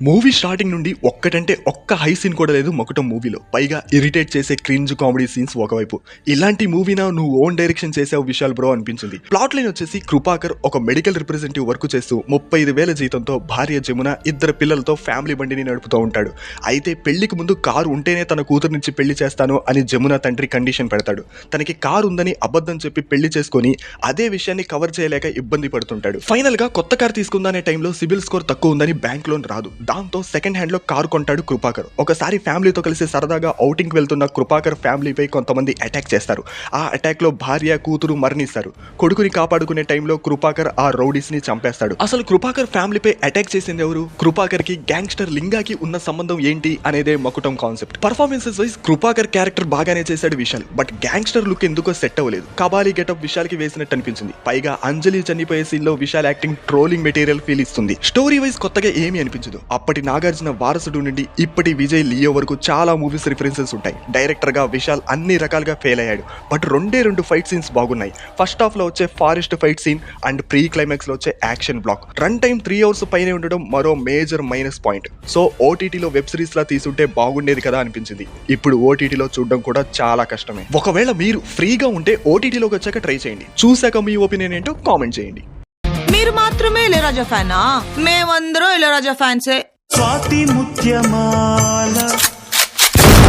Movie starting నుండి ఒక్కటంటే ఒక్క హై సీన్ కూడా లేదు మకుటం మూవీలో. పైగా ఇరిటేట్ చేసే క్రింజ్ కామెడీ సీన్స్ ఒకవైపు. ఇలాంటి మూవీనా నువ్వు ఓన్ డైరెక్షన్ చేసే విషయాలు బ్రో అనిపించింది. ప్లాట్ లైన్ వచ్చేసి కృపాకర్ ఒక మెడికల్ రిప్రజెంటేటివ్ వర్క్ చేస్తూ 35,000 జీతంతో భార్య జమున 2 పిల్లలతో ఫ్యామిలీ బండిని నడుపుతూ ఉంటాడు. అయితే పెళ్లికి ముందు కారు ఉంటేనే తన కూతురు నుంచి పెళ్లి చేస్తాను అని జమున తండ్రి కండిషన్ పెడతాడు. తనకి కారు ఉందని అబద్ధం చెప్పి పెళ్లి చేసుకొని అదే విషయాన్ని కవర్ చేయలేక ఇబ్బంది పడుతుంటాడు. ఫైనల్ గా కొత్త కారు తీసుకుందనే టైంలో సిబిల్ స్కోర్ తక్కువ ఉందని బ్యాంక్ లోన్ రాదు. దాంతో సెకండ్ హ్యాండ్ లో కారు కొంటాడు కృపాకర్. ఒకసారి ఫ్యామిలీతో కలిసి సరదాగా ఔటింగ్ వెళ్తున్న కృపాకర్ ఫ్యామిలీపై కొంతమంది అటాక్ చేస్తారు. ఆ అటాక్ లో భార్య కూతురు మరణిస్తారు. కొడుకుని కాపాడుకునే టైంలో కృపాకర్ ఆ రౌడీస్ ని చంపేస్తాడు. అసలు కృపాకర్ ఫ్యామిలీపై అటాక్ చేసింది ఎవరు? కృపాకర్ కి గ్యాంగ్స్టర్ లింగాకి ఉన్న సంబంధం ఏంటి అనేదే Makutam concept. Performances wise Krupakar character బాగానే చేశాడు విశాల్. బట్ గ్యాంగ్స్టర్ లుక్ ఎందుకో సెట్ అవ్వలేదు. కబాలీ గెటప్ విశాల్ కి వేసినట్టు అనిపించింది. పైగా అంజలి చనిపోయే సీన్ లో Vishal acting trolling material feel ఇస్తుంది. స్టోరీ వైజ్ కొత్తగా ఏమీ అనిపించదు. అప్పటి నాగార్జున వారసుడు నుండి ఇప్పటి విజయ్ లియో వరకు చాలా మూవీస్ రిఫరెన్సెస్ ఉంటాయి. డైరెక్టర్ గా విశాల్ అన్ని రకాలుగా ఫెయిల్ అయ్యాడు. బట్ రెండు ఫైట్ సీన్స్ బాగున్నాయి. ఫస్ట్ హాఫ్ లో వచ్చే forest fight scene and pre climax లో వచ్చే action block. Run time 3 hours పైనే ఉండడం మరో మేజర్ మైనస్ పాయింట్. సో ఓటీటీలో వెబ్ సిరీస్ లా తీసుంటే బాగుండేది కదా అనిపించింది. ఇప్పుడు ఓటీటీలో చూడడం కూడా చాలా కష్టమే. ఒకవేళ మీరు ఫ్రీగా ఉంటే ఓటీటీలోకి వచ్చాక ట్రై చేయండి. చూశాక మీ ఒపీనియన్ ఏంటో కామెంట్ చేయండి. మీరు మాత్రమే ఇళయరాజా ఫ్యానా? మేమందరం ఇళయరాజా ఫ్యాన్సే. స్వాతి ముత్యమాల